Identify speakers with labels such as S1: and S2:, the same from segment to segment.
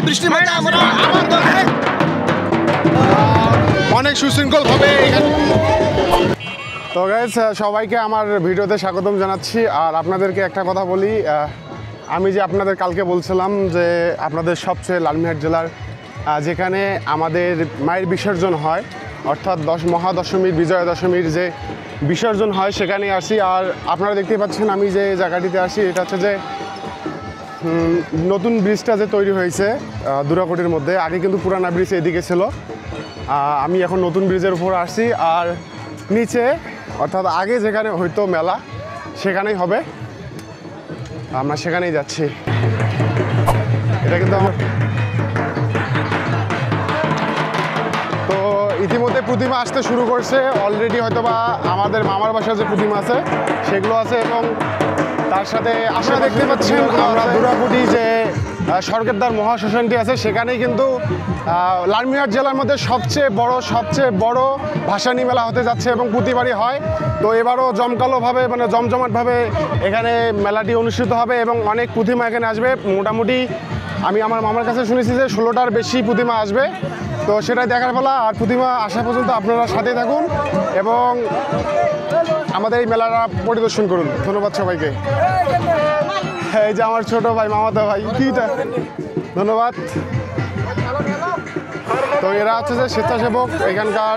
S1: বৃষ্টির মধ্যে আমরা আনন্দ অনেক সুশৃঙ্খল ভাবে। তো গাইস, সবাইকে আমার ভিডিওতে স্বাগতম জানাচ্ছি। আর আপনাদেরকে একটা কথা বলি, আমি যে আপনাদের কালকে বলছিলাম যে আপনাদের সবচেয়ে লালমিনহাট জেলার যেখানে আমাদের মায়ের বিসর্জন হয়, অর্থাৎ মহাদশমীর বিজয়া দশমীর যে বিসর্জন হয় সেখানেই আসি। আর আপনারা দেখতেই পাচ্ছেন আমি যে জায়গাটিতে আসি, এটা হচ্ছে যে নতুন ব্রিজটা যে তৈরি হয়েছে দুরাকোটির মধ্যে। আগে কিন্তু পুরানা ব্রিজ এদিকে ছিল, আমি এখন নতুন ব্রিজের উপর আসছি। আর নিচে অর্থাৎ আগে যেখানে হয়তো মেলা সেখানেই হবে, আমরা সেখানেই যাচ্ছি। এটা কিন্তু আমার তো ইতিমধ্যে প্রতিমা আসতে শুরু করছে অলরেডি। হয়তোবা আমাদের মামার বাসার যে প্রতিমা আছে সেগুলো আছে, এবং তার সাথে আপনারা দেখতে পাচ্ছেন আমরা দুরাকোটি যে সরকারদার মহাশ্মশানটি আছে সেখানেই কিন্তু লালমিনহাট জেলার মধ্যে সবচেয়ে বড় ভাসানী মেলা হতে যাচ্ছে এবং প্রতিবারই হয়। তো এবারও জমকালোভাবে মানে জমজমাটভাবে এখানে মেলাটি অনুষ্ঠিত হবে এবং অনেক প্রতিমা এখানে আসবে। মোটামুটি আমি আমার মামার কাছে শুনেছি যে 16টার বেশি প্রতিমা আসবে। তো সেটাই দেখার বেলা। আর প্রতিমা আসা পর্যন্ত আপনারা সাথে থাকুন এবং আমাদের এই মেলাটা পরিদর্শন করুন। ধন্যবাদ সবাইকে। এই যে আমার ছোট ভাই, মামাতো ভাই, কিটা ধন্যবাদ। তো এরা হচ্ছে যে স্বেচ্ছাসেবক এখানকার।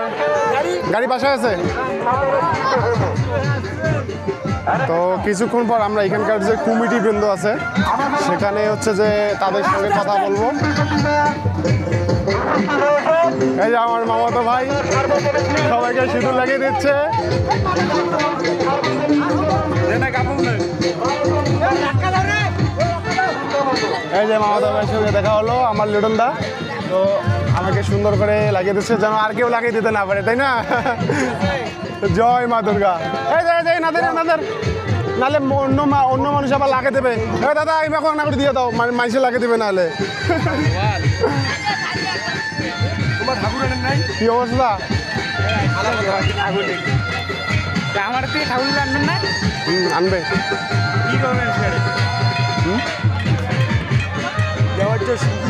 S1: গাড়ি বাসায় আছে। তো কিছুক্ষণ পর আমরা এখানকার যে কমিটি বৃন্দ আছে সেখানে হচ্ছে যে তাদের সঙ্গে কথা বলবো। এই যে আমার মামাতো ভাই সবাইকে সিঁদুর লাগিয়ে দিচ্ছে। এই যে মামাতো ভাইয়ের সঙ্গে দেখা হলো আমার লিটন দা, তো আমাকে সুন্দর করে লাগিয়ে দিচ্ছে যেন আর কেউ লাগিয়ে দিতে না পারে, তাই না? জয় মা দুর্গা। এই যে নাদের নাহলে অন্য মানুষ আবার লাগিয়ে দেবে। দাদা আমি এখন না করে দিয়ে দাও, মানুষে লাগিয়ে দেবে নাহলে। কি অবস্থা?
S2: আমার থেকে ঠাকুর আনবেন না?
S1: আনবে।
S2: কি করবেন?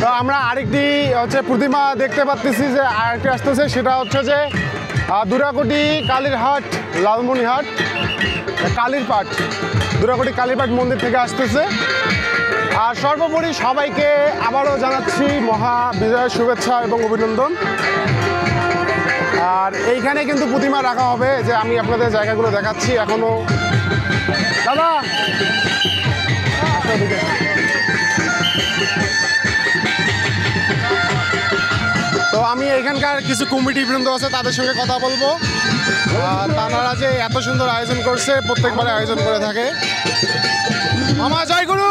S1: তো আমরা আরেকটি হচ্ছে প্রতিমা দেখতে পাচ্ছি যে আরেকটি আসতেছে, সেটা হচ্ছে যে দুরাকোটি কালীরহাট লালমনিরহাট কালীরপাট দুরাকোটি কালীরপাট মন্দির থেকে আসতেছে। আর সর্বোপরি সবাইকে আবারও জানাচ্ছি মহা বিজয়ের শুভেচ্ছা এবং অভিনন্দন। আর এইখানে কিন্তু প্রতিমা রাখা হবে, যে আমি আপনাদের জায়গাগুলো দেখাচ্ছি এখনো। দাদা তো আমি এখানকার কিছু কমিটি বৃন্দ আছে তাদের সঙ্গে কথা বলবো। তারা যে এত সুন্দর আয়োজন করছে, প্রত্যেকবারে আয়োজন করে থাকে। মামা জয়গুরু,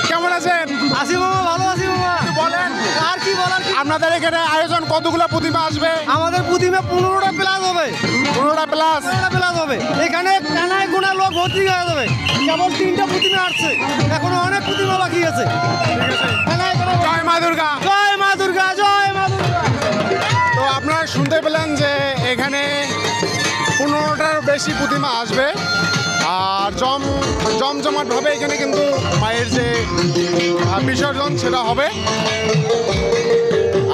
S1: কেমন আছেন?
S2: আসি মামা, ভালো আছি মামা।
S1: বলেন
S2: আর কি বলার।
S1: আপনাদের এখানে আয়োজন কতগুলো প্রতিমা আসবে?
S2: আমাদের প্রতিমা 15টা প্লাস হবে।
S1: 15টা প্লাস
S2: হবে। এখানে কানায় গোনা লোক ভর্তি হয়ে যাবে। কেবল 3টা প্রতিমা আসছে, এখনো অনেক প্রতিমা বাকি আছে।
S1: জয় মা দুর্গা,
S2: জয় মা দুর্গা, জয় মা দুর্গা।
S1: তো আপনারা শুনতে পেলেন যে এখানে 15টার বেশি প্রতিমা আসবে। আর জমজমাটভাবে এখানে কিন্তু মায়ের যে বিসর্জন সেটা হবে।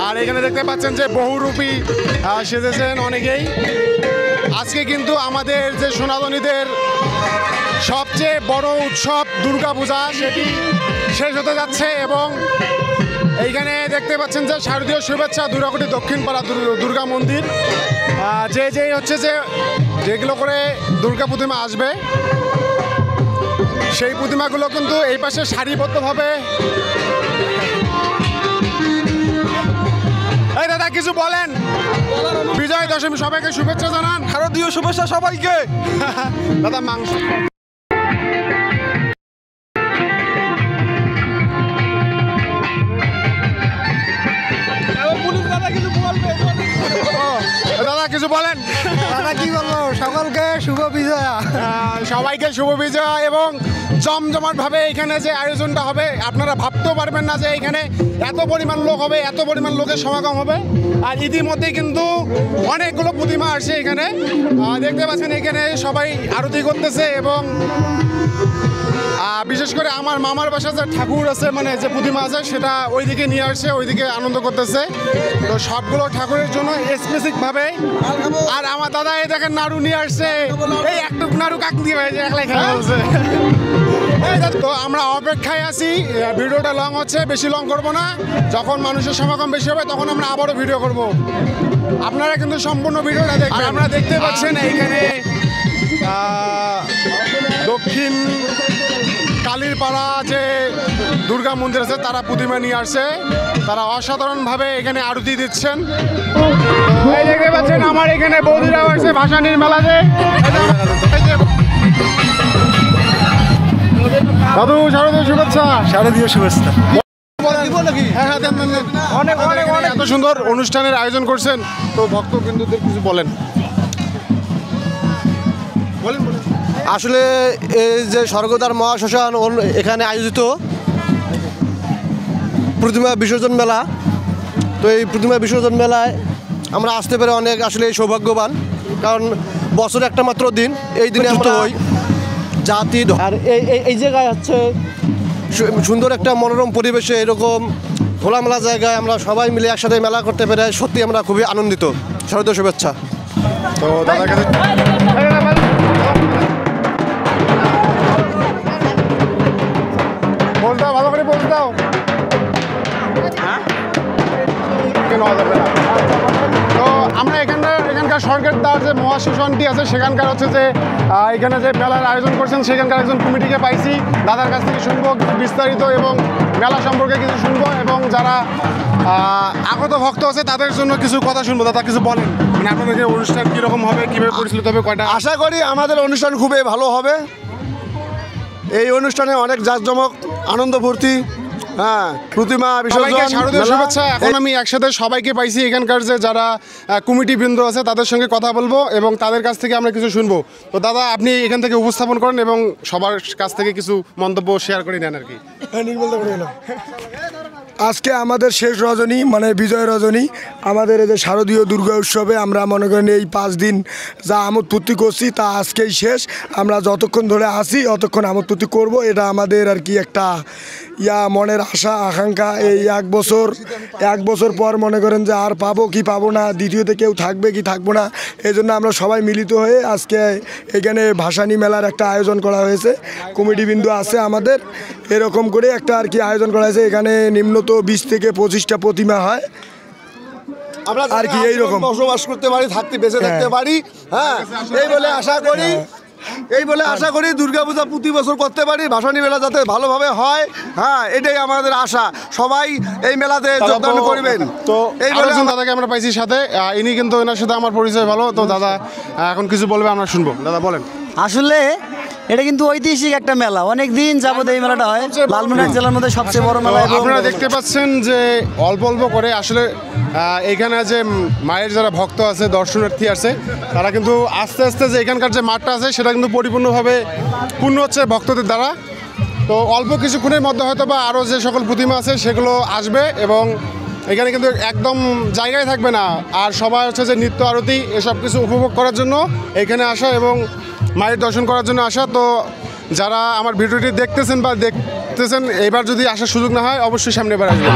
S1: আর এখানে দেখতে পাচ্ছেন যে বহুরূপী সেজেছেন অনেকেই। আজকে কিন্তু আমাদের যে সনাতনীদের সবচেয়ে বড় উৎসব দুর্গাপূজা সেটি শেষ হতে যাচ্ছে এবং এইখানে দেখতে পাচ্ছেন যে শারদীয় শুভেচ্ছা দুরাকোটি দক্ষিণপাড়া দুর্গা মন্দির। যেই হচ্ছে যে যেগুলো করে দুর্গা প্রতিমা আসবে সেই প্রতিমাগুলো কিন্তু এই পাশে সারিবদ্ধভাবে। এই দাদা কিছু বলেন, বিজয় দশমী সবাইকে শুভেচ্ছা জানান।
S2: শারদীয় শুভেচ্ছা সবাইকে।
S1: দাদা মাংস দাদা কিছু বলেন।
S2: দাদা কি বলবো, সকলকে শুভ বিজয়া।
S1: সবাইকে শুভ বিজয়া এবং জমজমাটভাবে এখানে যে আয়োজনটা হবে আপনারা ভাবতেও পারবেন না যে এখানে এত পরিমাণ লোক হবে, এত পরিমাণ লোকের সমাগম হবে। আর ইতিমধ্যে কিন্তু অনেকগুলো প্রতিমা আসছে এখানে, দেখতে পাচ্ছেন এখানে সবাই আরতি করতেছে এবং বিশেষ করে আমার মামার বাসা যে ঠাকুর আছে মানে যে প্রতিমা আছে সেটা ওইদিকে নিয়ে আসছে, ওইদিকে আনন্দ করতেছে। তো সবগুলো ঠাকুরের জন্য স্পেসিফিকভাবে। আর আমার দাদা এই দেখেন নাড়ু নিয়ে আসছে, এই একটু নাড়ু কাক দিয়ে একলাই খেলা বলছে। তো আমরা অপেক্ষায় আছি, ভিডিওটা লং হচ্ছে, বেশি লং করব না। যখন মানুষের সমাগম বেশি হবে তখন আমরা আবারও ভিডিও করব, আপনারা কিন্তু সম্পূর্ণ ভিডিওটা দেখবেন। আমরা দেখতে পাচ্ছেন এইখানে দক্ষিণ কালীর পাড়া যে দুর্গা মন্দির আছে তারা প্রতিমা নিয়ে আসছে, তারা অসাধারণভাবে এখানে আরতি দিচ্ছেন। এই দেখতে পাচ্ছেন আমার এখানে বৌদিরাও আসছে ভাসানির মেলাতে। দাদু শারদীয় শুভেচ্ছা।
S3: শারদীয় শুভেচ্ছা।
S1: অনেক অনেক অনেক এত সুন্দর অনুষ্ঠানের আয়োজন করছেন, তো ভক্তবৃন্দদের কিছু বলেন।
S3: আসলে এই যে স্বর্গদ্বার মহাশ্মশান এখানে আয়োজিত প্রতিমা বিসর্জন মেলা, তো এই প্রতিমা বিসর্জন মেলায় আমরা আসতে পেরে অনেক আসলে সৌভাগ্যবান, কারণ বছরে একটা মাত্র দিন, এই দিনে আমরা হই জাতি। আর এই জায়গায় হচ্ছে সুন্দর একটা মনোরম পরিবেশে এরকম খোলামেলা জায়গায় আমরা সবাই মিলে একসাথে মেলা করতে পেরে সত্যি আমরা খুবই আনন্দিত। শারদীয় শুভেচ্ছা।
S1: তো দাদার কাছে বল দাও, ভালো করে বল দাও। তো আমরা এখানকার সরকার যে মহাশ্মশানটি আছে সেখানকার হচ্ছে যে এখানে যে মেলার আয়োজন করছেন সেখানকার একজন কমিটিকে পাইছি, দাদার কাছ থেকে শুনবো কিছু বিস্তারিত এবং মেলা সম্পর্কে কিছু শুনবো, এবং যারা আগত ভক্ত আছে তাদের জন্য কিছু কথা শুনবো। দাদা কিছু বলেন, মানে আপনাদের অনুষ্ঠান কীরকম হবে, কীভাবে পরিচালিত হবে, কয়টা?
S3: আশা করি আমাদের অনুষ্ঠান খুবই ভালো হবে। এই অনুষ্ঠানে অনেক জাঁকজমক, আনন্দ ফুর্তি, হ্যাঁ, প্রতিমা বিসর্জন,
S1: শারদীয় শুভেচ্ছা। এখন আমি একসাথে সবাইকে পাইছি, এখানকার যে যারা কমিটি বৃন্দ আছে তাদের সঙ্গে কথা বলবো এবং তাদের কাছ থেকে আমরা কিছু শুনবো। তো দাদা আপনি এখান থেকে উপস্থাপন করেন এবং সবার কাছ থেকে কিছু মন্তব্য শেয়ার করে নেন আর কি।
S4: আজকে আমাদের শেষ রজনী, মানে বিজয় রজনী। আমাদের এই যে শারদীয় দুর্গা উৎসবে আমরা মনে করেন এই 5 দিন যা আমোদ ফুর্তি করছি তা আজকেই শেষ। আমরা যতক্ষণ ধরে আসি অতক্ষণ আমোদ ফুর্তি করবো, এটা আমাদের আর কি একটা মনের আশা আকাঙ্ক্ষা। এই এক বছর পর মনে করেন যে আর পাবো কি পাবো না, দ্বিতীয়তে কেউ থাকবে কি থাকবো না, এই জন্য আমরা সবাই মিলিত হয়ে আজকে এখানে ভাসানী মেলার একটা আয়োজন করা হয়েছে। কমিটি বিন্দু আছে আমাদের, এরকম করে একটা আর কি আয়োজন করা হয়েছে। এখানে নিম্নত 20 থেকে 25টা প্রতিমা হয়
S3: আমরা
S4: আর কি এইরকম
S3: বসবাস করতে পারি, বেঁচে থাকতে পারি। হ্যাঁ, এই বলে আশা করি দুর্গাপূজা প্রতি বছর করতে পারি, ভাসানী মেলা যাতে ভালোভাবে হয়। হ্যাঁ, এটাই আমাদের আশা। সবাই এই মেলাতে যোগদান করবেন।
S1: তো এই দাদাকে আমরা পাইছি সাথে, ইনি কিন্তু এনার সাথে আমার পরিচয় ভালো। তো দাদা এখন কিছু বলবে, আমরা শুনবো। দাদা বলেন।
S5: আসলে এটা কিন্তু ঐতিহাসিক একটা মেলা, অনেক দিন যাবত এই মেলাটা হয়, লালমনিরহাট জেলার মধ্যে সবচেয়ে বড় মেলা।
S1: আপনারা দেখতে পাচ্ছেন যে অল্প অল্প করে আসলে এখানে যে মায়ের যারা ভক্ত আছে, দর্শনার্থী আছে, তারা কিন্তু আস্তে আস্তে যে এখানকার যে মাঠটা আছে সেটা কিন্তু পরিপূর্ণভাবে পূর্ণ হচ্ছে ভক্তদের দ্বারা। তো অল্প কিছুক্ষণের মধ্যে হয়তো বা আরও যে সকল প্রতিমা আছে সেগুলো আসবে এবং এখানে কিন্তু একদম জায়গায় থাকবে না, আর সবাই হচ্ছে যে নৃত্য আরতি এসব কিছু উপভোগ করার জন্য এখানে আসা এবং মায়ের দর্শন করার জন্য আসা। তো যারা আমার ভিডিওটি দেখতেছেন বা দেখতেছেন, এবার যদি আসার সুযোগ না হয় অবশ্যই সামনে এবার আসবেন।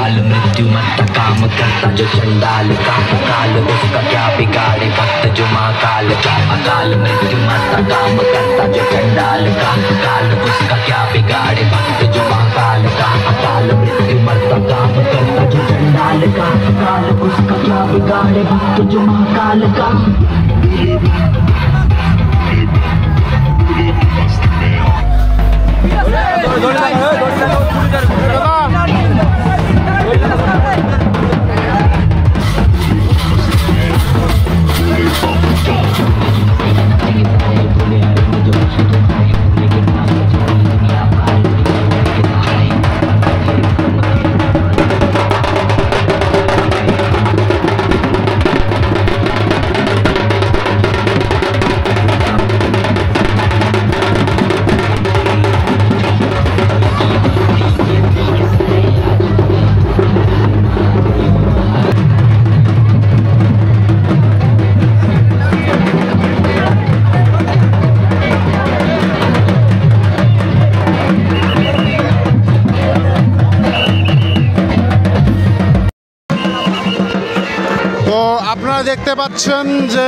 S1: আপনারা দেখতে পাচ্ছেন যে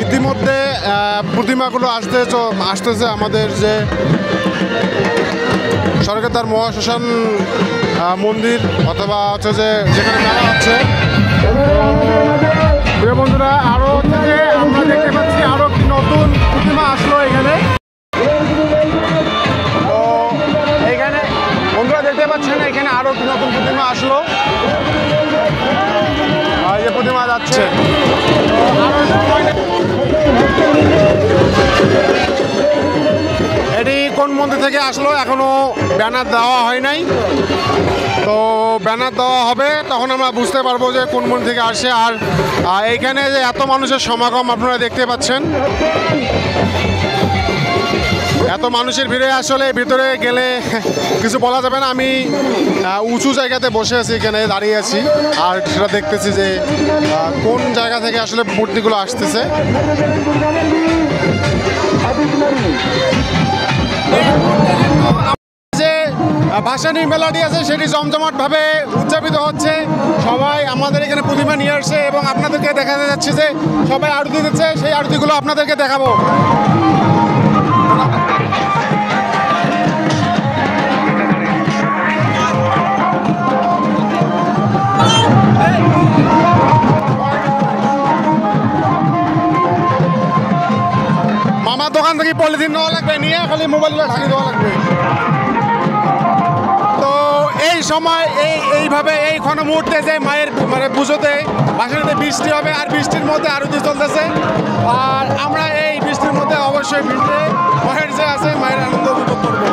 S1: ইতিমধ্যে প্রতিমাগুলো আসতেছে আমাদের যে স্বর্গদ্বার মহাশ্মশান মন্দির অথবা হচ্ছে যে যেখানে মেলা হচ্ছে। প্রিয় বন্ধুরা, আরও থেকে আমরা দেখতে পাচ্ছি আরও একটি নতুন প্রতিমা আসলো এখানে। তো এইখানে বন্ধুরা দেখতে পাচ্ছেন এখানে আরও একটি নতুন প্রতিমা আসলো, আর যে প্রতিমা যাচ্ছে। এটি কোন মন্দির থেকে আসলো এখনো ব্যানার দেওয়া হয় নাই, তো ব্যানার দেওয়া হবে তখন আমরা বুঝতে পারবো যে কোন মন্দির থেকে আসে। আর এইখানে যে এত মানুষের সমাগম আপনারা দেখতে পাচ্ছেন, এত মানুষের ভিড়ে আসলে ভিতরে গেলে কিছু বলা যাবে না। আমি উঁচু জায়গাতে বসে আছি, এখানে দাঁড়িয়ে আছি আর সেটা দেখতেছি যে কোন জায়গা থেকে আসলে মূর্তিগুলো আসতেছে। যে ভাসানী মেলাটি আছে সেটি জমজমাটভাবে উদযাপিত হচ্ছে। সবাই আমাদের এখানে প্রতিমা নিয়ে আসছে এবং আপনাদেরকে দেখাতে যাচ্ছে যে সবাই আরতি দিচ্ছে, সেই আরতিগুলো আপনাদেরকে দেখাবো। মামার দোকান থেকে পলিথিন নেওয়া লাগবে, নিয়ে খালি মোবাইলগুলো ঢাকি দেওয়া লাগবে। তো এই সময় এইভাবে এই ক্ষণ মুহূর্তে যে মায়ের মানে পুজোতে ভাসানীতে বৃষ্টি হবে আর বৃষ্টির মধ্যে আরতি চলতেছে, আর আমরা এই বৃষ্টির মধ্যে অবশ্যই ভিড়ে মায়ের যে আছে মায়ের আনন্দ উপভোগ করবো।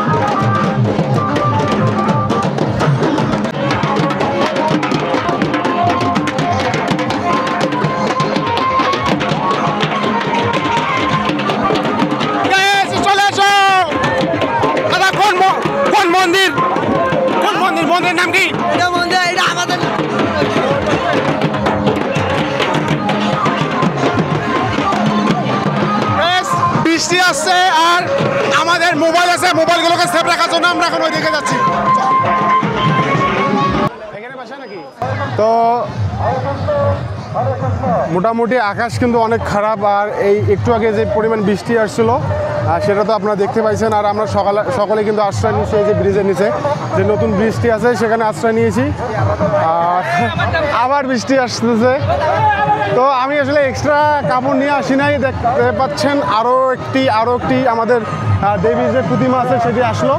S1: মন্দির নাম কি?
S5: এটা আমাদের
S1: বৃষ্টি আসছে আর আমাদের মোবাইল আছে, মোবাইলগুলোকে সেভ রাখার জন্য আমরা এখন ওইদিকে যাচ্ছি। এখানে বাসা নাকি? তো মোটামুটি আকাশ কিন্তু অনেক খারাপ, আর এই একটু আগে যে পরিমাণ বৃষ্টি আসছিল সেটা তো আপনারা দেখতে পাইছেন। আর আমরা সকালে কিন্তু আশ্রয় নিয়েছি এই যে ব্রিজের নিচে, যে নতুন ব্রিজটি আছে সেখানে আশ্রয় নিয়েছি, আর আবার বৃষ্টি আসতেছে। তো আমি আসলে এক্সট্রা কাপড় নিয়ে আসি নাই, দেখতে পাচ্ছেন আরও একটি আমাদের দেবীর যে প্রতিমা আছে সেটি আসলো।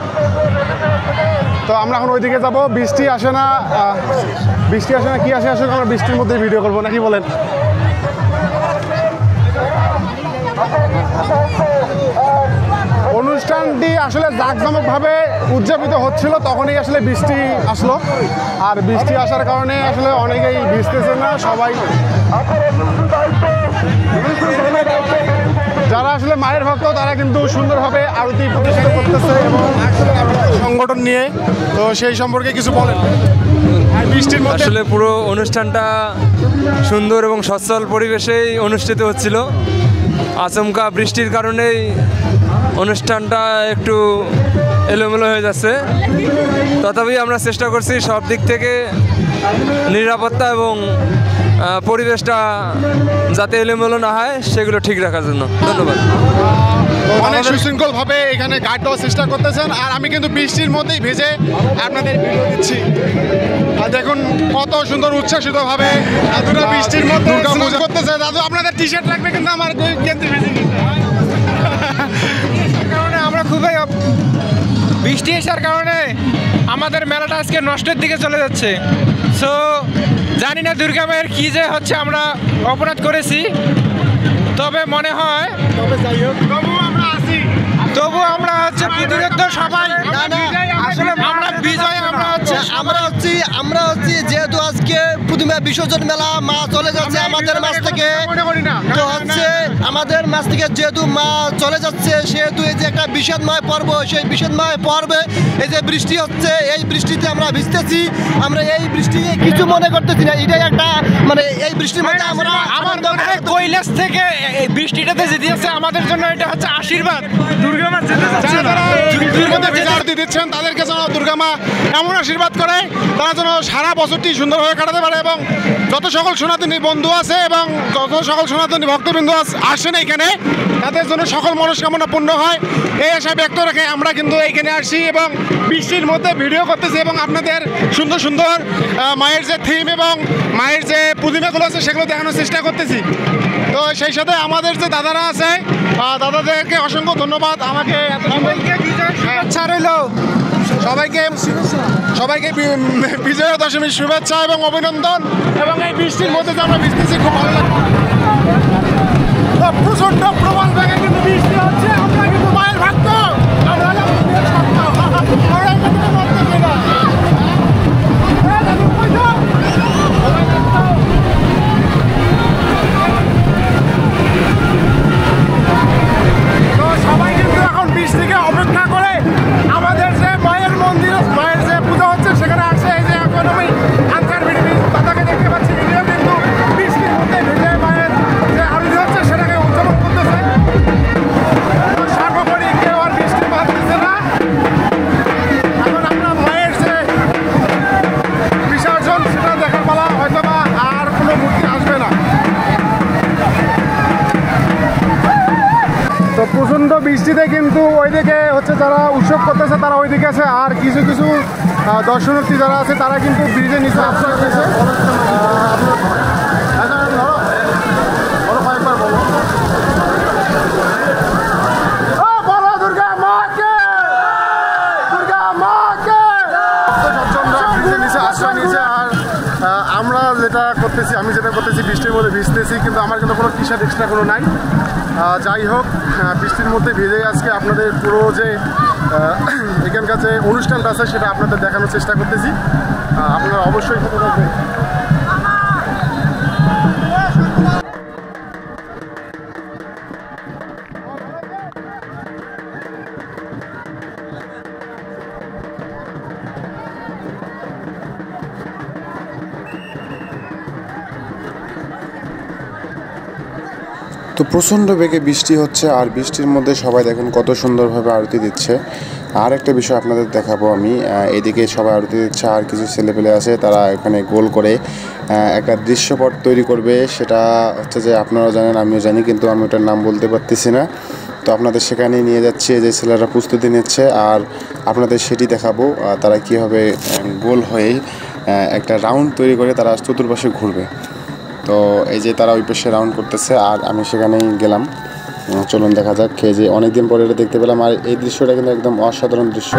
S1: তো আমরা এখন ওইদিকে যাব। বৃষ্টি আসে না কি আসে আসলে আমরা বৃষ্টির মধ্যে ভিডিও করবো নাকি বলেন? অনুষ্ঠানটি আসলে জাঁকজমকভাবে উদযাপিত হচ্ছিল, তখনই আসলে বৃষ্টি আসলো, আর বৃষ্টি আসার কারণে আসলে অনেকেই ভিজতেছে না। সবাই যারা আসলে মায়ের ভক্ত তারা কিন্তু সুন্দরভাবে আরতি প্রতিষ্ঠিত করতেছে এবং সংগঠন নিয়ে। তো সেই সম্পর্কে কিছু বলেন। বৃষ্টির মধ্যে
S6: আসলে পুরো অনুষ্ঠানটা সুন্দর এবং সচ্ছল পরিবেশেই অনুষ্ঠিত হচ্ছিল। আচমকা বৃষ্টির কারণেই অনুষ্ঠানটা একটু এলোমেলো হয়ে যাচ্ছে, তথাপি আমরা চেষ্টা করছি সব দিক থেকে নিরাপত্তা এবং পরিবেশটা যাতে এলোমেলো না হয় সেগুলো ঠিক রাখার জন্য। ধন্যবাদ।
S1: অনেক সুশৃঙ্খলভাবে এখানে গাইড দেওয়ার চেষ্টা করতেছেন, আর আমি কিন্তু বৃষ্টির মধ্যেই ভেজে আপনাদের ভিডিও দিচ্ছি। আর দেখুন কত সুন্দর উচ্ছ্বাসিতভাবে দাদুরা বৃষ্টির মধ্যে দুর্গা করতেছে। দাদু আপনাদের টি শার্ট লাগবে, কিন্তু আমার গেঞ্জি ভিজে গেছে।
S7: কারণে আমরা খুবই বৃষ্টি আসার কারণে আমাদের মেলাটা আজকে নষ্টের দিকে চলে যাচ্ছে। সো জানি না দুর্গা মায়ের কী যে হচ্ছে, আমরা অপরাধ করেছি, তবে মনে হয় তবু আমরা হচ্ছে প্রতিরোধ সবাই আসলে আমরা বিজয়
S3: আমরা হচ্ছি যেহেতু আজকে প্রতিমা বিসর্জন মেলা মা চলে যাচ্ছে আমাদের মাছ থেকে, তো হচ্ছে আমাদের মাছ থেকে যেহেতু মা চলে যাচ্ছে সেহেতু এই যে একটা বিষাদময় পর্ব, সেই বিষাদময় পর্বে এই যে বৃষ্টি হচ্ছে, এই বৃষ্টিতে আমরা ভিজতেছি। আমরা এই বৃষ্টি কিছু মনে করতেছি না, এটাই একটা মানে এই বৃষ্টির মধ্যে আমরা
S7: আমার মনে হয় কৈলাস থেকে এই বৃষ্টিটাতে যে দিয়েছে আমাদের জন্য এটা হচ্ছে আশীর্বাদ। দুর্গা মা
S1: আরতি দিচ্ছেন তাদেরকে যেন দুর্গা মা এমন আশীর্বাদ করে তারা যেন সারা বছরটি সুন্দরভাবে কাটাতে পারে এবং যত সকল সনাতনী বন্ধু আছে এবং যত সকল সনাতনী ভক্তবৃন্দ আসেন এখানে, তাদের জন্য সকল মনস্কামনা পূর্ণ হয় এই আশা ব্যক্ত রেখে আমরা কিন্তু এইখানে আসছি এবং বৃষ্টির মধ্যে ভিডিও করতেছি এবং আপনাদের সুন্দর সুন্দর মায়ের যে থিম এবং মায়ের যে প্রতিমাগুলো আছে সেগুলো দেখানোর চেষ্টা করতেছি। তো সেই সাথে আমাদের যে দাদারা আছে, দাদাদেরকে অসংখ্য ধন্যবাদ। আমাকে শুভেচ্ছা রইল সবাইকে বিজয়া দশমীর শুভেচ্ছা এবং অভিনন্দন। এবং এই বৃষ্টির মধ্যে যে আমরা ভিজতেছি খুব ভালো লাগে। প্রচন্ড প্রবল বেগে কিন্তু বৃষ্টি হচ্ছে, আমরা কিন্তু মায়ের ভক্ত, আমরা তো সবাই কিন্তু এখন বৃষ্টিকে অপেক্ষা করে আমাদের যে মায়ের মন্দির, মায়ের যে পূজা হচ্ছে সেখানে আসছে। এই যে এখন আমি আনসার দাদাকে দেখতে পাচ্ছি, ভিডিও কিন্তু বৃষ্টির মধ্যে ভিজে মায়ের যে আরতি হচ্ছে সেটাকে উদযাপন করতেছে। সর্বোপরি কেউ আর বৃষ্টি বাঁধতেছে না। এখন আমরা মায়ের যে বিসর্জন সেটা দেখার পালা, হয়তো বা আর কোনো মূর্তি আসবে না। তো প্রচণ্ড বৃষ্টিতে কিন্তু ওইদিকে হচ্ছে যারা উৎসব করতেছে তারা ওইদিকে আছে, আর কিছু কিছু দর্শনার্থী যারা আছে তারা কিন্তু ব্রিজের নিচে আশ্রয় দিয়েছে। দুর্গা মাকে, দুর্গা মাকে ব্রিজের নিচে আশ্রয় নিয়েছে। আর আমরা যেটা করতেছি, আমি যেটা করতেছি বৃষ্টির মধ্যে ভিজতেছি, কিন্তু আমার কিন্তু কোনো টি শার্ট এক্সট্রা কোনো নাই। যাই হোক, বৃষ্টির মধ্যে ভিজে আজকে আপনাদের পুরো যে এখানকার যে অনুষ্ঠানটা আছে সেটা আপনাদের দেখানোর চেষ্টা করতেছি। আপনারা অবশ্যই সাথে থাকবেন।
S8: তো প্রচণ্ড বেগে বৃষ্টি হচ্ছে, আর বৃষ্টির মধ্যে সবাই দেখুন কত সুন্দরভাবে আরতি দিচ্ছে। আর একটা বিষয় আপনাদের দেখাবো আমি, এদিকে সবাই আরতি দিচ্ছে আর কিছু ছেলেপেলে আছে, তারা এখানে গোল করে একটা দৃশ্যপট তৈরি করবে। সেটা হচ্ছে যে আপনারা জানেন, আমিও জানি, কিন্তু আমি ওটার নাম বলতে পারতেছি না। তো আপনাদের সেখানে নিয়ে যাচ্ছি, যে ছেলেরা প্রস্তুতি নিচ্ছে, আর আপনাদের সেটি দেখাবো তারা কীভাবে গোল হয়ে একটা রাউন্ড তৈরি করে তারা চতুর্পাশে ঘুরবে। তো এই যে তারা ওই পাশে রাউন্ড করতেছে আর আমি সেখানেই গেলাম। চলুন দেখা যাক। যে অনেকদিন পরে এটা দেখতে পেলাম, আর এই দৃশ্যটা কিন্তু একদম অসাধারণ দৃশ্য।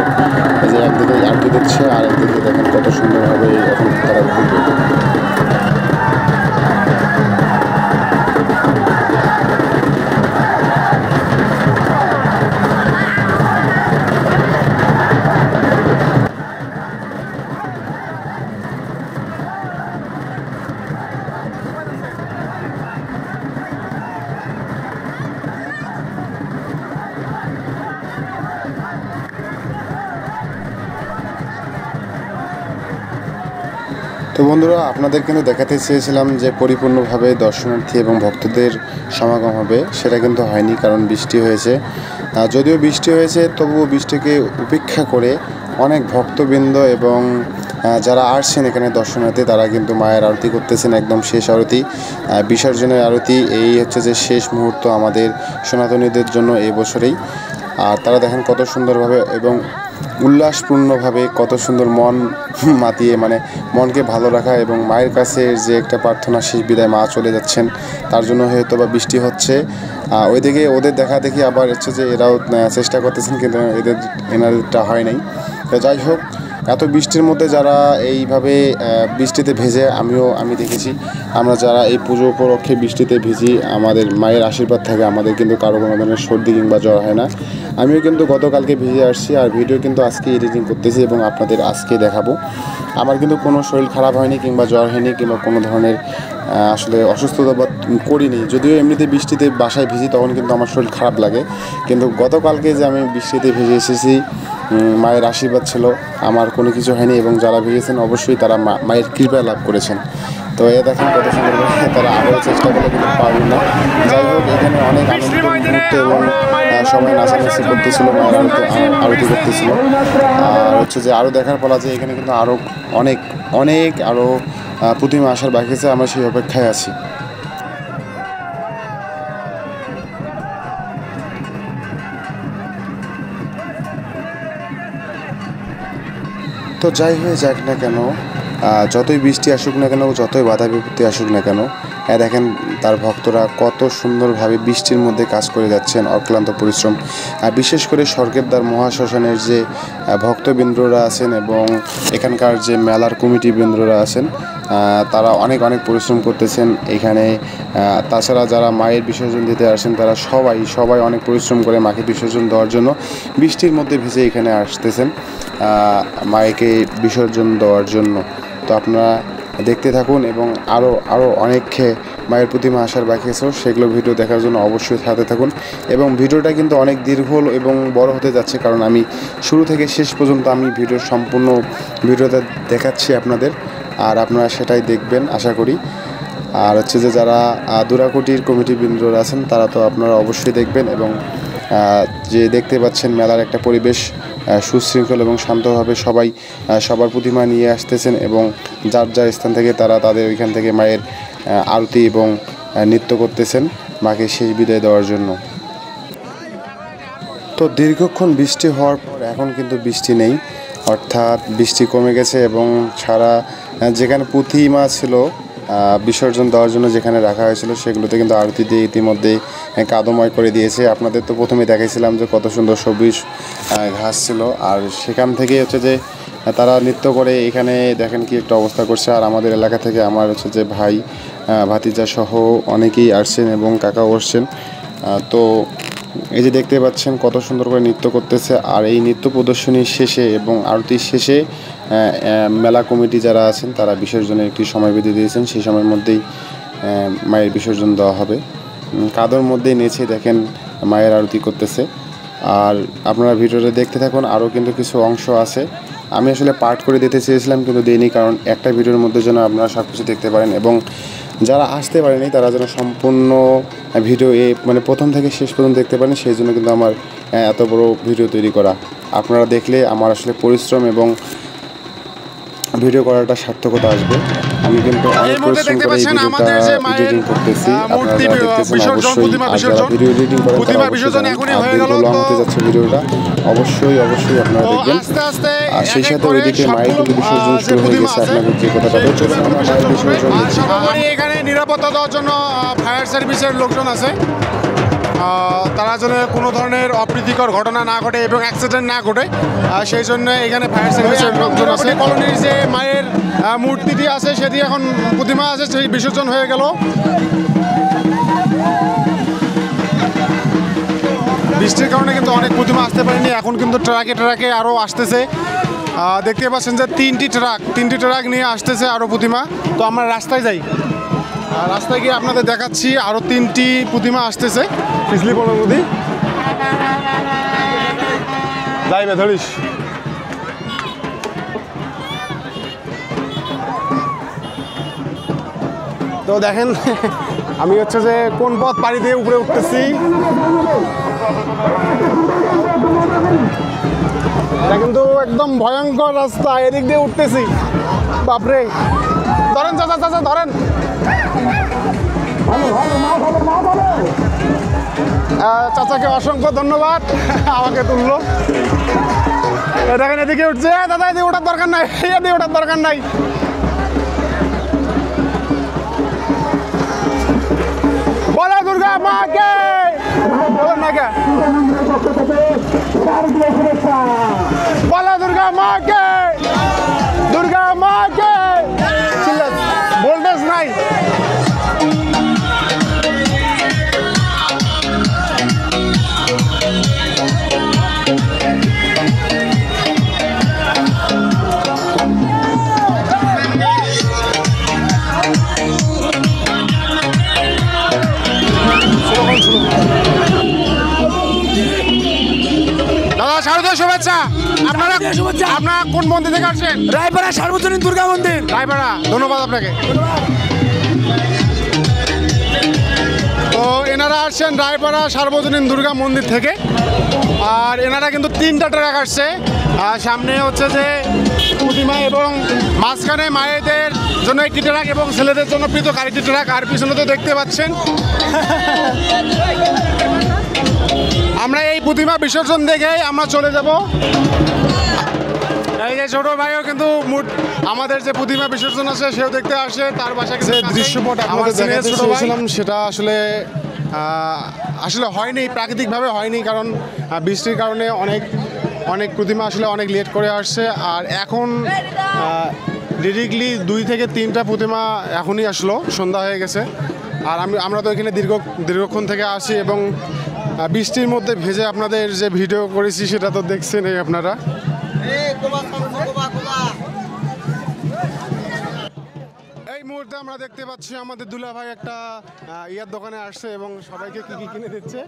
S8: এই যে একদিকে আরতি দিচ্ছে আর একদিকে দেখেন কত সুন্দরভাবে এখন তারা ঘুরবে। তো বন্ধুরা, আপনাদের কিন্তু দেখাতে চেয়েছিলাম যে পরিপূর্ণভাবে দর্শনার্থী এবং ভক্তদের সমাগম হবে, সেটা কিন্তু হয়নি, কারণ বৃষ্টি হয়েছে। যদিও বৃষ্টি হয়েছে, তবুও বৃষ্টিকে উপেক্ষা করে অনেক ভক্তবৃন্দ এবং যারা আসছেন এখানে দর্শনার্থী, তারা কিন্তু মায়ের আরতি করতেছেন, একদম শেষ আরতি, বিসর্জনের আরতি। এই হচ্ছে যে শেষ মুহূর্ত আমাদের সনাতনীদের জন্য এই বছরেই। আর তারা দেখেন কত সুন্দরভাবে এবং উল্লাসপূর্ণভাবে, কত সুন্দর মন মাতিয়ে, মানে মনকে ভালো রাখা এবং মায়ের কাছে যে একটা প্রার্থনা, শেষ বিদায়, মা চলে যাচ্ছেন, তার জন্য হয়তো বা বৃষ্টি হচ্ছে। ওইদিকে ওদের দেখা দেখি আবার হচ্ছে যে এরাও চেষ্টা করতেছেন, কিন্তু এনাদেরটা হয় নাই। তো যাই হোক, এত বৃষ্টির মধ্যে যারা এইভাবে বৃষ্টিতে ভেজে, আমি দেখেছি, আমরা যারা এই পুজো উপলক্ষে বৃষ্টিতে ভিজি, আমাদের মায়ের আশীর্বাদ থাকে, আমাদের কিন্তু কারো কোনো ধরনের সর্দি কিংবা জ্বর হয় না। আমিও কিন্তু গতকালকে ভিজে আসছি, আর ভিডিও কিন্তু আজকে এডিটিং করতেছি এবং আপনাদের আজকে দেখাবো। আমার কিন্তু কোনো শরীর খারাপ হয়নি কিংবা জ্বর হয়নি কিংবা কোনো ধরনের আসলে অসুস্থতা বোধ করিনি। যদিও এমনিতে বৃষ্টিতে বাসায় ভিজি তখন কিন্তু আমার শরীর খারাপ লাগে, কিন্তু গতকালকে যে আমি বৃষ্টিতে ভিজে এসেছি, মায়ের আশীর্বাদ ছিল, আমার কোনো কিছু হয়নি। এবং যারা ভিজেছেন অবশ্যই তারা মায়ের কৃপা লাভ করেছেন। তো এ দেখেন কত সুন্দর করে তারা আরও চেষ্টা করলে কিন্তু পারবে না। যাই হোক, এখানে অনেক আনন্দের মুহূর্ত এবং সবাই নাচানাচি করতেছিল, আরতি করতেছিল। আর হচ্ছে যে আরও দেখার পর যে এখানে কিন্তু আরও অনেক আরও প্রতিমা আসার বাকি আছে, আমরা সেই অপেক্ষায় আছি। তো যাই হয়ে যাক না কেন, যতই বৃষ্টি আসুক না কেন, যতই বাধা বিপত্তি আসুক না কেন, দেখেন তার ভক্তরা কত সুন্দরভাবে বৃষ্টির মধ্যে কাজ করে যাচ্ছেন, অক্লান্ত পরিশ্রম। বিশেষ করে স্বর্গের দ্বার মহাশ্মশানের যে ভক্তবৃন্দরা আছেন এবং এখানকার যে মেলার কমিটি বৃন্দরা আছেন, তারা অনেক পরিশ্রম করতেছেন এখানে। তাছাড়া যারা মায়ের বিসর্জন দিতে আসেন তারা সবাই অনেক পরিশ্রম করে মাকে বিসর্জন দেওয়ার জন্য বৃষ্টির মধ্যে ভিজে এখানে আসতেছেন মায়েকে বিসর্জন দেওয়ার জন্য। তো আপনারা দেখতে থাকুন এবং আরও অনেক মায়ের প্রতিমা আসার বাকি আছে, সেগুলো ভিডিও দেখার জন্য অবশ্যই সাথে থাকুন। এবং ভিডিওটা কিন্তু অনেক দীর্ঘ এবং বড় হতে যাচ্ছে, কারণ আমি শুরু থেকে শেষ পর্যন্ত আমি সম্পূর্ণ ভিডিওটা দেখাচ্ছি আপনাদের, আর আপনারা সেটাই দেখবেন আশা করি। আর হচ্ছে যে যারা দুরাকুটির কমিটি বৃন্দরা আছেন তারা তো আপনারা অবশ্যই দেখবেন। এবং যে দেখতে পাচ্ছেন মেলার একটা পরিবেশ সুশৃঙ্খল এবং শান্তভাবে সবাই সবার প্রতিমা নিয়ে আসতেছেন এবং যার স্থান থেকে তারা তাদের ওইখান থেকে মায়ের আরতি এবং নৃত্য করতেছেন মাকে শেষ বিদায় দেওয়ার জন্য। তো দীর্ঘক্ষণ বৃষ্টি হওয়ার পর এখন কিন্তু বৃষ্টি নেই, অর্থাৎ বৃষ্টি কমে গেছে এবং সারা যেখানে প্রতিমা ছিল বিসর্জন দেওয়ার জন্য যেখানে রাখা হয়েছিল সেগুলোতে কিন্তু আরতি দিয়ে ইতিমধ্যে কাদময় করে দিয়েছে। আপনাদের তো প্রথমে দেখাইছিলাম যে কত সুন্দর সবুজ ঘাস ছিল, আর সেখান থেকেই হচ্ছে যে তারা নৃত্য করে এখানে দেখেন কি একটা অবস্থা করছে। আর আমাদের এলাকা থেকে আমার হচ্ছে যে ভাই ভাতিজা সহ অনেকেই আসছেন এবং কাকাও আসছেন। তো এই যে দেখতে পাচ্ছেন কত সুন্দর করে নৃত্য করতেছে। আর এই নৃত্য প্রদর্শনীর শেষে এবং আরতির শেষে মেলা কমিটি যারা আছেন তারা বিসর্জনের একটি সময় বেঁধে দিয়েছেন, সেই সময়ের মধ্যেই মায়ের বিসর্জন দেওয়া হবে। কাদর মধ্যেই নেচে দেখেন মায়ের আরতি করতেছে। আর আপনারা ভিডিওটা দেখতে থাকুন, আরও কিন্তু কিছু অংশ আছে, আমি আসলে পার্ট করে দিতে চেয়েছিলাম কিন্তু দিইনি, কারণ একটা ভিডিওর মধ্যে যেন আপনারা সব কিছু দেখতে পারেন এবং যারা আসতে পারেনি তারা যেন সম্পূর্ণ ভিডিও মানে প্রথম থেকে শেষ পর্যন্ত দেখতে পারেন, সেই জন্য কিন্তু আমার এত বড় ভিডিও তৈরি করা। আপনারা দেখলে আমার আসলে পরিশ্রম এবং ভিডিও করাটা সার্থকতা আসবে। আমি কিন্তু অনেক পরিশ্রম করে এই ভিডিওটা এডিটিং করতেছি, আপনারা দেখতেছেন অবশ্যই। আর যারা ভিডিও এডিটিং করেন তারা অবশ্যই লং হতে যাচ্ছে ভিডিওটা, অবশ্যই আপনারা দেখবেন। আর সেই সাথে ওইদিকে মায়ের কিন্তু বিসর্জন শুরু হয়ে গেছে। আপনাদের যে কথাটা বলছি আমরা মায়ের বিসর্জন
S1: এখানে নিরাপত্তা দেওয়ার জন্য ফায়ার সার্ভিসের লোকজন আছে, তারা যেন কোনো ধরনের অপ্রীতিকর ঘটনা না ঘটে এবং অ্যাক্সিডেন্ট না ঘটে, সেই জন্য এখানে ফায়ার সার্ভিসের লোকজন আছে। কলোনির যে মায়ের মূর্তিটি আছে সেটি এখন প্রতিমা আছে সেই বিসর্জন হয়ে গেল। বৃষ্টির কারণে কিন্তু অনেক প্রতিমা আসতে পারেনি, এখন কিন্তু ট্রাকে আরও আসতেছে। দেখতে পাচ্ছেন যে তিনটি ট্রাক নিয়ে আসতেছে আরও প্রতিমা। তো আমরা রাস্তায় যাই, রাস্তায় গিয়ে আপনাদের দেখাচ্ছি আরও 3টি প্রতিমা আসতেছে। পিছলি পড়ার নদী যাইবে ধরিস। তো দেখেন আমি হচ্ছে যে কোন পথ পাড়ি দিয়ে উপরে উঠতেছি। এটা কিন্তু একদম ভয়ঙ্কর রাস্তা, এদিক দিয়ে উঠতেছি। বাপরে, ধরেন চাচা ধরেন। চাচাকে অসংখ্য ধন্যবাদ, আমাকে তুললো। দেখেন এদিকে উঠছে। দাদা এদিকে ওঠার দরকার নাই, এদিকে ওঠার দরকার নাই। বলো দুর্গা মাকে, বলো দুর্গা মাকে, দুর্গা মাকে। ভোল্টেজ নাই। দাদা শারদীয় শুভেচ্ছা। আপনারা
S2: শুভেচ্ছা।
S1: আপনার কোন মন্দির থেকে আসছেন?
S2: রায়পাড়া সার্বজনীন দুর্গা মন্দির।
S1: রায়পাড়া, ধন্যবাদ আপনাকে। তো এনারা আসছেন রায়পাড়া সার্বজনীন দুর্গা মন্দির থেকে। আর এনারা কিন্তু 3টা ট্রাক আসছে। আর সামনে হচ্ছে যে প্রতিমা এবং মাঝখানে মায়েদের জন্য একটি ট্রাক এবং ছেলেদের জন্য পৃথক আরেকটি ট্রাক। আর পিছনে তো দেখতে পাচ্ছেন আমরা এই প্রতিমা বিসর্জন দেখে আমরা চলে যাব। এই যে ছোট ভাইও কিন্তু আমাদের যে প্রতিমা বিসর্জন আছে সেও দেখতে আসে। তার বাসায় যে দৃশ্যপট আমাদের দেখাতে চেয়েছিলাম সেটা আসলে হয়নি, প্রাকৃতিকভাবে হয়নি, কারণ বৃষ্টির কারণে অনেক প্রতিমা আসলে অনেক লেট করে আসছে। আর এখন ডিরেক্টলি 2 থেকে 3টা প্রতিমা এখনই আসলো, সন্ধ্যা হয়ে গেছে। আর আমরা তো এখানে দীর্ঘক্ষণ থেকে আসি এবং বৃষ্টির মধ্যে ভেজে আপনাদের যে ভিডিও করেছি সেটা তো দেখছেন আপনারা। এই মুহূর্তে আমরা দেখতে পাচ্ছি আমাদের দুলা ভাই একটা ইয়ার দোকানে আসছে এবং সবাইকে কি কিনে দিচ্ছে।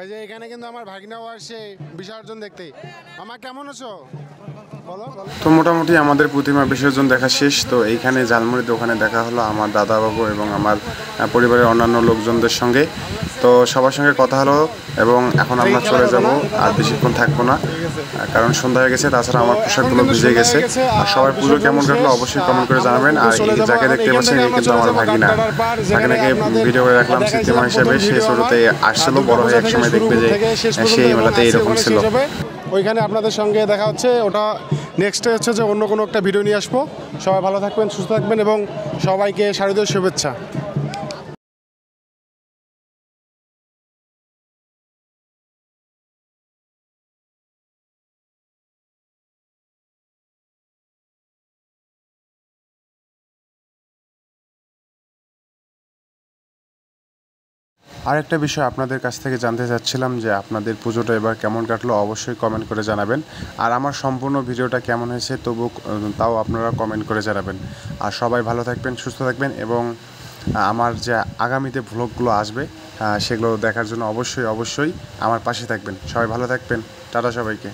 S1: এই যে এখানে কিন্তু আমার ভাগনাও আসছে বিসর্জন দেখতে। আমার কেমন আছো?
S8: তো মোটামুটি আমাদের প্রতিমা বিসর্জন দেখা শেষ। তো এইখানে ঝালমুড়ি দোকানে দেখা হলো আমার দাদাবাবু এবং আমার পরিবারের অন্যান্য লোকজনদের সঙ্গে। তো সবার সঙ্গে কথা হলো এবং এখন আমরা চলে যাব। আর বেশিক্ষণ থাকবো না, কারণ সন্ধ্যা হয়ে গেছে। তাছাড়া আমার পোশাকগুলো ভিজে গেছে। আর সবার পুজো কেমন কাটলো অবশ্যই কমেন্ট করে জানাবেন। আর এই যাকে দেখতে পাচ্ছেন এই কিন্তু আমার ভাগিনাকে ভিডিও করে রাখলাম স্মৃতিমা হিসেবে। সে ছোটোতে আসছিল, বড় হয়ে একসময় দেখবে যে সেই মেলাতে এইরকম ছিল।
S1: ওইখানে আপনাদের সঙ্গে দেখা হচ্ছে। ওটা নেক্সটে হচ্ছে যে অন্য কোনো একটা ভিডিও নিয়ে আসবো। সবাই ভালো থাকবেন, সুস্থ থাকবেন এবং সবাইকে শারদীয় শুভেচ্ছা।
S8: আরেকটা বিষয় আপনাদের কাছ থেকে জানতে চাচ্ছিলাম যে আপনাদের পুজোটা এবার কেমন কাটলো অবশ্যই কমেন্ট করে জানাবেন। আর আমার সম্পূর্ণ ভিডিওটা কেমন হয়েছে তাও আপনারা কমেন্ট করে জানাবেন। আর সবাই ভালো থাকবেন, সুস্থ থাকবেন এবং আমার যে আগামীতে ভ্লগগুলো আসবে সেগুলো দেখার জন্য অবশ্যই আমার পাশে থাকবেন। সবাই ভালো থাকবেন। টাটা সবাইকে।